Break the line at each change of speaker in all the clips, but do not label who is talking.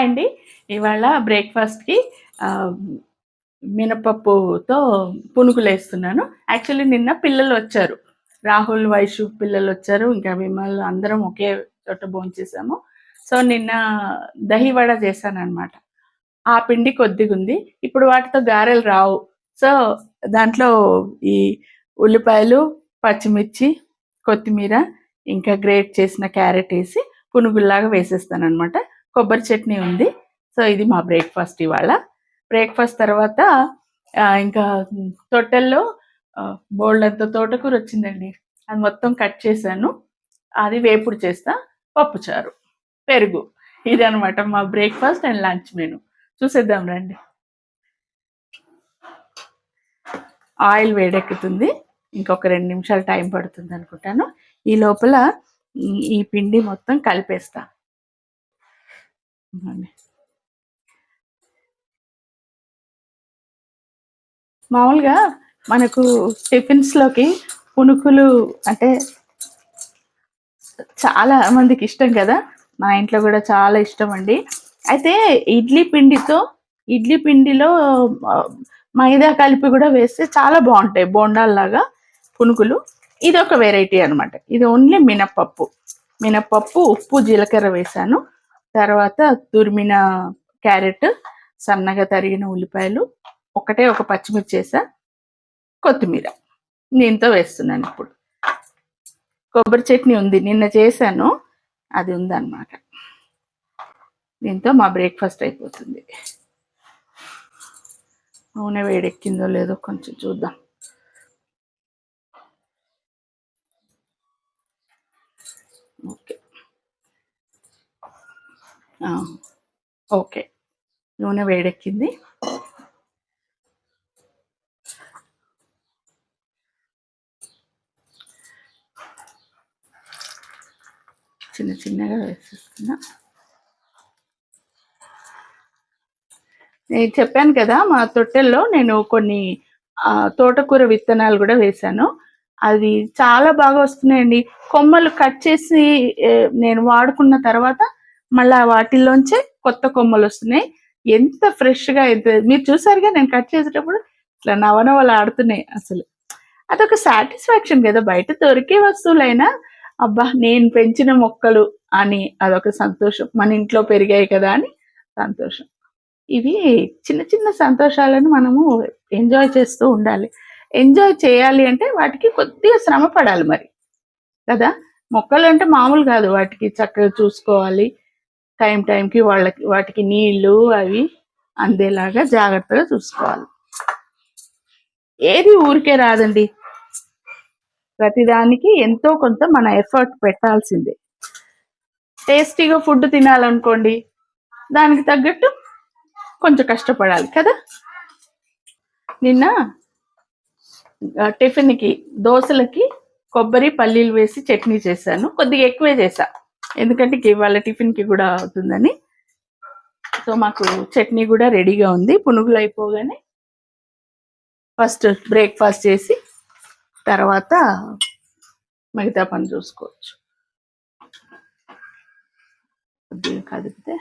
Hi అండి. ఇవాళ బ్రేక్‌ఫాస్ట్‌కి ఆహ్, మినపప్పుతో పునుగులేస్తున్నాను. యాక్చువల్లీ నిన్న పిల్లలొచ్చారు. రాహుల్, వైషు పిల్లలొచ్చారు. ఇంకా విమల్ అందరం ఒకే చోట భోంచేసాము. సో, నిన్న దహి వడ చేశాననమాట. ఆ పిండి కొద్దిగుంది. ఇప్పుడు వాటితో గారెలు రావు. సో, దాంట్లో ఈ ఉల్లిపాయలు, పచ్చిమిర్చి, కొత్తిమీర, ఇంకా గ్రేట్ చేసిన క్యారెట్ ఏసి పునుగుల్లాగా వేసేస్తాననమాట. కొబ్బరి చట్నీ ఉంది. సో, ఇది మా బ్రేక్‌ఫాస్ట్ ఇవాళ. బ్రేక్‌ఫాస్ట్ తర్వాత ఇంకా తొట్టెల్లో బోలెడంత తోటకూరొచ్చిందండి. అది మొత్తం కట్ చేశాను. అది వేపుడు చేస్తా. పప్పుచారు, పెరుగు. ఇదనమాట మా బ్రేక్‌ఫాస్ట్ అండ్ లంచ్ మెను. చూసేద్దాం రండి. ఆయిల్ వేడెక్కుతుంది. ఇంకొక 2 నిమిషాలు టైం పడుతుంది అనుకుంటాను. ఈ లోపల ఈ పిండి మొత్తం కలిపేస్తా. మామూలుగా మనకు టిఫిన్స్‌లోకి పునుకులు అంటే చాలా మందికి ఇష్టం కదా! మా ఇంట్లో కూడా చాలా ఇష్టం అండి. అయితే ఇడ్లీ పిండిలో మైదా కలిపి కూడా వేస్తే చాలా బావుంటాయి. బోండాల్లాగా పునుకులు. ఇదొక వెరైటీ అనమాట. ఇది ఓన్లీ మినపప్పు, ఉప్పు, జీలకర్ర వేశాను. తర్వాత తురిమిన క్యారెట్, సన్నగా తరిగిన ఉల్లిపాయలు, ఒక పచ్చిమిర్చి ఏసా, కొత్తిమీర. దీంతో వేస్తున్నాను ఇప్పుడు. కొబ్బరి చట్నీ ఉంది. నిన్న చేశాను. అది ఉందన్నమాట. దీంతో మా బ్రేక్‌ఫాస్ట్ అయిపోతుంది. నూనె వేడెక్కిందో లేదో కొంచెం చూద్దాం. ఓకే. ఓకే. నూనె వేడెక్కింది. చిన్నగా వేసేస్తున్నా. నేను చెప్పాను కదా! మా తొట్టెల్లో నేను కొన్ని తోటకూర విత్తనాలు కూడా వేశాను. అది చాలా బాగా వస్తున్నాయండి. కొమ్మలు కట్ చేసి నేను వాడుకున్న తర్వాత మళ్ళా వాటిల్లోంచే కొత్త కొమ్మలొస్తున్నాయి. ఎంత ఫ్రెష్‌గా మీరు చూసారుగా నేను కట్ చేసేటప్పుడు ఇట్లా నవనవలాడుతున్నాయి అసలు. అదొక సాటిస్ఫాక్షన్ కదా! బయట దొరికే వస్తువులైనా అబ్బా! నేను పెంచిన మొక్కలు అని అదొక సంతోషం. మన ఇంట్లో పెరిగాయి కదా! అని సంతోషం. ఇవి చిన్న సంతోషాలను మనము ఎంజాయ్ చేస్తూ ఉండాలి. ఎంజాయ్ చేయాలి అంటే వాటికి కొద్దిగా శ్రమ పడాలి మరి. కదా! మొక్కలంటే మామూలు కాదు. వాటికి చక్కగా చూసుకోవాలి. టైంకి వాటికి నీళ్ళు అవి అందేలాగా జాగ్రత్తగా చూసుకోవాలి. ఏది ఊరికే రాదండి. ప్రతిదానికి ఎంతో కొంత మన ఎఫర్ట్ పెట్టాల్సిందే. టేస్టీగా ఫుడ్ తినాలనుకోండి, దానికి తగ్గట్టు కొంచెం కష్టపడాలి కదా! నిన్న టిఫిన్‌కి దోసలకి కొబ్బరి, పల్లీలు వేసి చట్నీ చేశాను. కొద్దిగా ఎక్కువే చేశా. ఎందుకంటే ఇవాళ టిఫిన్‌కి కూడా అవుతుందని. సో, మాకు చట్నీ కూడా రెడీగా ఉంది. పునుగులు అయిపోగానే ఫస్ట్ బ్రేక్‌ఫాస్ట్ చేసి తర్వాత మిగతా పని చూసుకోవచ్చు. కొద్దిగా కదిపితే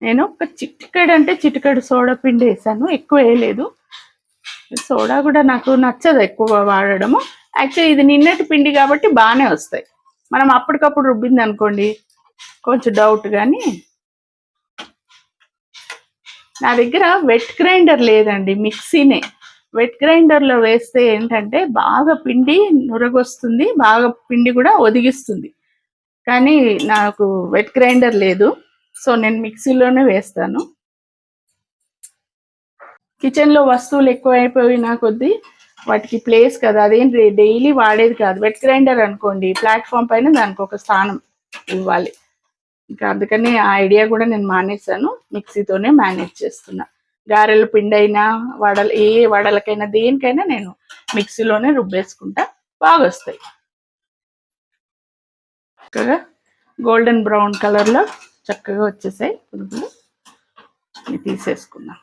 నేను ఒక చిటికెడు సోడా పిండి వేసాను. ఎక్కువ వేయలేదు. సోడా కూడా నాకు నచ్చదు ఎక్కువ వాడడము. యాక్చువల్లీ ఇది నిన్నటి పిండి కాబట్టి బాగానే వస్తాయి. మనం అప్పటికప్పుడు రుబ్బింది అనుకోండి కొంచెం డౌట్ కానీ నా దగ్గర వెట్ గ్రైండర్ లేదండి, మిక్సీనే. వెట్ గ్రైండర్లో వేస్తే ఏంటంటే బాగా పిండి నురగొస్తుంది, బాగా పిండి కూడా ఒదిగిస్తుంది. కానీ నాకు వెట్ గ్రైండర్ లేదు. సో నేను మిక్సీలోనే వేస్తాను. కిచెన్లో వస్తువులు ఎక్కువైపోయినా కొద్దీ వాటికి ప్లేస్ కదా, అదేం డైలీ వాడేది కాదు. వెట్ గ్రైండర్ అనుకోండి ప్లాట్ఫామ్ పైన దానికి ఒక స్థానం ఇవ్వాలి. ఇంకా అందుకని ఆ ఐడియా కూడా నేను మానేశాను. మిక్సీతోనే మేనేజ్ చేస్తున్నా. గారెల పిండి అయినా ఏ వడలకైనా దేనికైనా నేను మిక్సీలోనే రుబ్బేసుకుంటా, బాగా వస్తాయి. చక్కగా గోల్డెన్ బ్రౌన్ కలర్లో చక్కగా వచ్చేసాయి పునుగులు. తీసేసుకున్నాం.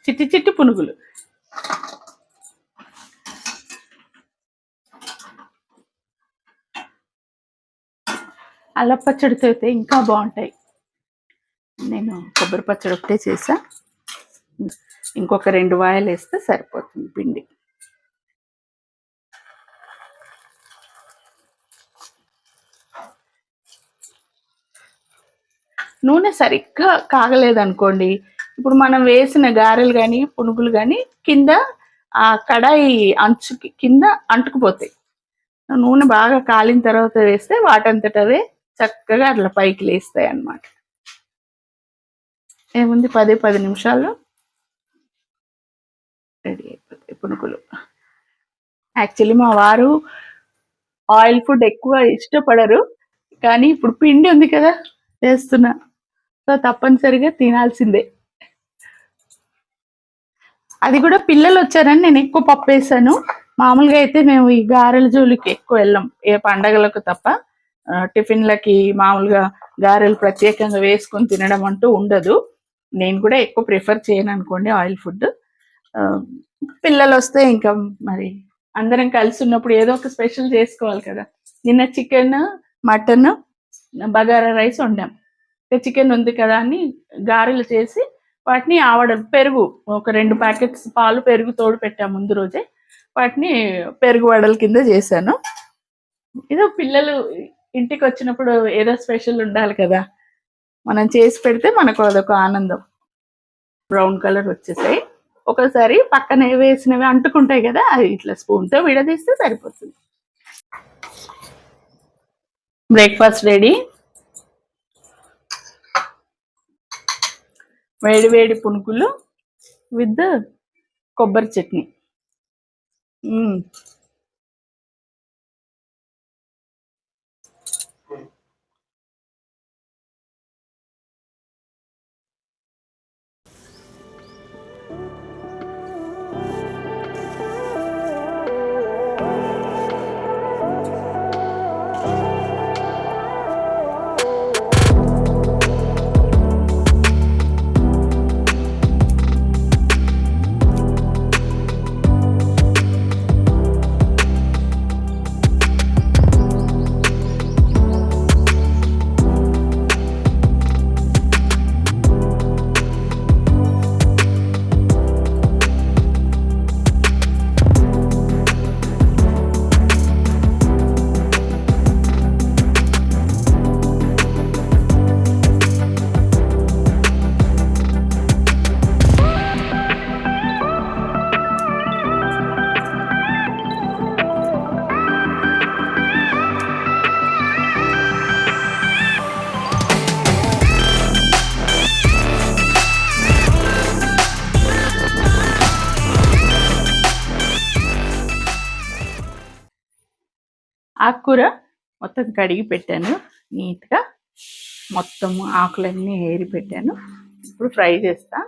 చిట్టి పునుగులు. అల్లం పచ్చడితో అయితే ఇంకా బాగుంటాయి. నేను కొబ్బరి పచ్చడి ఒకటే చేసా. ఇంకొక 2 వాయిలు వేస్తే సరిపోతుంది పిండి. నూనె సరిగ్గా కాగలేదనుకోండి, ఇప్పుడు మనం వేసిన గారెలు కానీ పునుగులు కానీ కింద ఆ కడాయి అంచుకి కింద అంటుకుపోతాయి. నూనె బాగా కాలిన తర్వాత వేస్తే వాటంతట అవే చక్కగా అట్లా పైకి లేస్తాయి అన్నమాట. ఏముంది 10 నిమిషాల్లో రెడీ అయిపోతాయి పునుగులు. యాక్చువల్లీ మా వారు ఆయిల్ ఫుడ్ ఎక్కువ ఇష్టపడరు, కానీ ఇప్పుడు పిండి ఉంది కదా చేస్తున్నా, సో తప్పనిసరిగా తినాల్సిందే. అది కూడా పిల్లలు వచ్చారని నేను ఎక్కువ పప్పు వేసాను. మామూలుగా అయితే మేము ఈ గారెల జోలికి ఎక్కువ వెళ్ళాం, ఏ పండగలకు తప్ప. టిఫిన్లకి మామూలుగా గారెలు ప్రత్యేకంగా వేసుకొని తినడం అంటూ ఉండదు. నేను కూడా ఎక్కువ ప్రిఫర్ చేయను అనుకోండి ఆయిల్ ఫుడ్. పిల్లలు వస్తే ఇంకా మరి అందరం కలిసి ఉన్నప్పుడు ఏదో ఒక స్పెషల్ చేసుకోవాలి కదా. నిన్న చికెన్, మటన్, బగారా రైస్ వండాం. చికెన్ ఉంది కదా అని గారెలు చేసి వాటిని పెరుగు ఒక 2 ప్యాకెట్స్ పాలు పెరుగు తోడు పెట్టాము ముందు రోజే. వాటిని పెరుగు వడల కింద చేశాను. ఏదో పిల్లలు ఇంటికి వచ్చినప్పుడు ఏదో స్పెషల్ ఉండాలి కదా, మనం చేసి పెడితే మనకు అదొక ఆనందం. బ్రౌన్ కలర్ వచ్చేసాయి. ఒకసారి పక్కన వేసినవి అంటుకుంటాయి కదా, అది ఇట్లా స్పూన్తో విడదీస్తే సరిపోతుంది. Breakfast ready. వేడి వేడి పునుకులు విత్ కొబ్బరి చట్నీ. ఆకుకూర మొత్తం కడిగి పెట్టాను నీట్గా, మొత్తం ఆకులన్నీ ఏరి పెట్టాను. ఇప్పుడు ఫ్రై చేస్తా.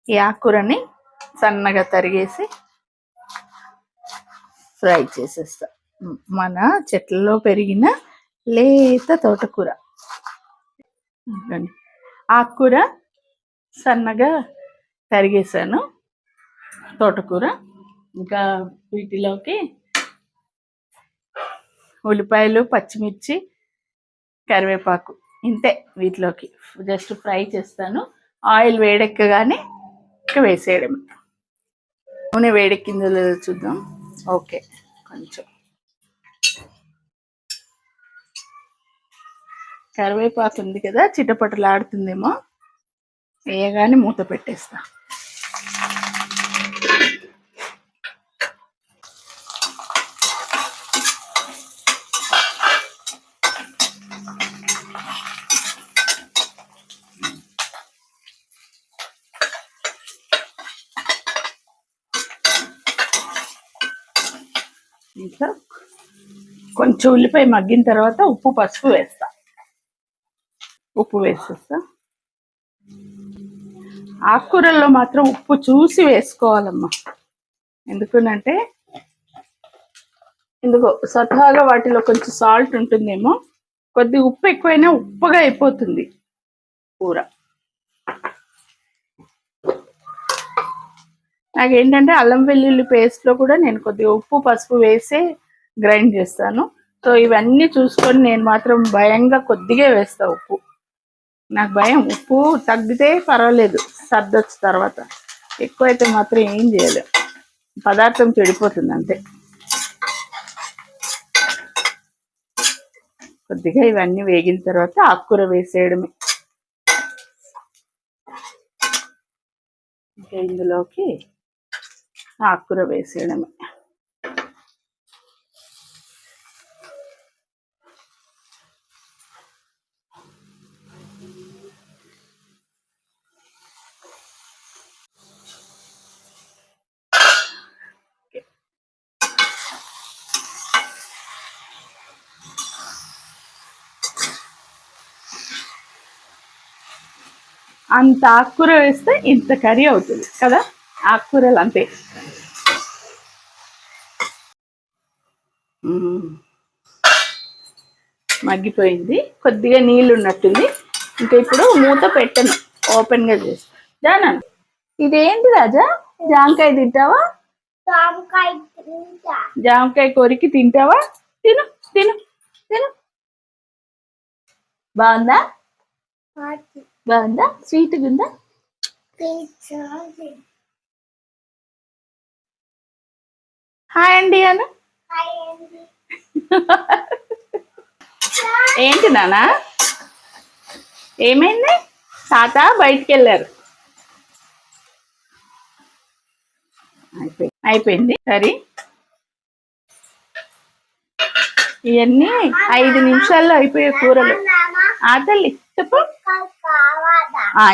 ఈ ఆకుకూరని సన్నగా తరిగేసి ఫ్రై చేసేస్తా. మన చెట్లలో పెరిగిన లేత తోటకూర. ఆకుకూర సన్నగా తరిగేసాను, తోటకూర. ఇంకా వీటిలోకి ఉల్లిపాయలు, పచ్చిమిర్చి, కరివేపాకు, ఇంతే. వీటిలోకి జస్ట్ ఫ్రై చేస్తాను. ఆయిల్ వేడెక్కగానే ఇంకా వేసేయడం. నూనె వేడెక్కిందో లేదో చూద్దాం. ఓకే, కొంచెం కరివేపాకు ఉంది కదా, చిటపటలాడుతుందేమో, వేయగానే మూత పెట్టేస్తా. ఇంకా కొంచెం ఉల్లిపాయ మగ్గిన తర్వాత ఉప్పు, పసుపు వేస్తా. ఉప్పు వేసేస్తా. ఆకుకూరల్లో మాత్రం ఉప్పు చూసి వేసుకోవాలమ్మా. ఎందుకంటే ఎందుకో స్వతహాగా వాటిలో కొంచెం సాల్ట్ ఉంటుందేమో, కొద్ది ఉప్పు ఎక్కువైనా ఉప్పుగా అయిపోతుంది కూర. నాకేంటంటే అల్లం వెల్లుల్లి పేస్ట్లో కూడా నేను కొద్దిగా ఉప్పు, పసుపు వేసి గ్రైండ్ చేస్తాను. సో ఇవన్నీ చూసుకొని నేను మాత్రం భయంగా కొద్దిగా వేస్తా ఉప్పు. నాకు భయం, ఉప్పు తగ్గితే పర్వాలేదు సర్దొచ్చు, తర్వాత ఎక్కువైతే మాత్రం ఏం చేయలేం, పదార్థం చెడిపోతుంది అంతే. కొద్దిగా ఇవన్నీ వేగిన తర్వాత ఆకుకూర వేసేయడమే. ఇంకా ఇందులోకి ఆకుకూర వేసేయడమే. అంత ఆకుకూర వేస్తే ఇంత కర్రీ అవుతుంది కదా, ఆకుకూరలు అంతే. మగ్గిపోయింది, కొద్దిగా నీళ్ళు ఉన్నట్టుంది. ఇంకా ఇప్పుడు మూత పెట్టను, ఓపెన్గా చేస్తా. జానా, ఇదేంటి రాజా, జామకాయ తింటావా? జామకాయ కొరికి తింటావా? తిను తిను తిను. బాగుందా? బాగుందా? స్వీట్గా ఉందా? హాయ్ అండి అను. ఏంటి నానా, ఏమైంది? తాత బయటికి వెళ్ళారు. అయిపోయింది సరే. ఇవన్నీ 5 నిమిషాల్లో అయిపోయే కూరలు. ఆ తల్లి చెప్పు.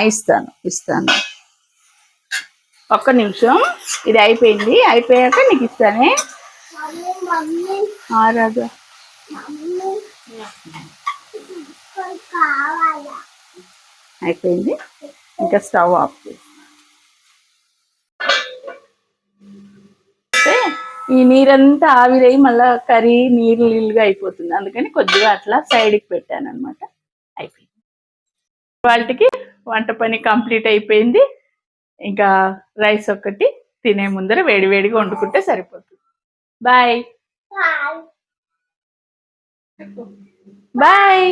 ఇస్తాను ఇస్తాను, ఒక్క నిమిషం. ఇది అయిపోయింది, అయిపోయాక నీకు ఇస్తానే. రాజా అయిపోయింది, ఇంకా స్టవ్ ఆఫ్ చేసి ఈ నీరంతా ఆవిరై మళ్ళీ కర్రీ నీళ్ళు నీళ్ళుగా అయిపోతుంది, అందుకని కొద్దిగా అట్లా సైడ్కి పెట్టాను అనమాట. అయిపోయింది, వాళ్ళకి వంట పని కంప్లీట్ అయిపోయింది. ఇంకా రైస్ ఒక్కటి తినే ముందర వేడివేడిగా వండుకుంటే సరిపోతుంది. Bye bye.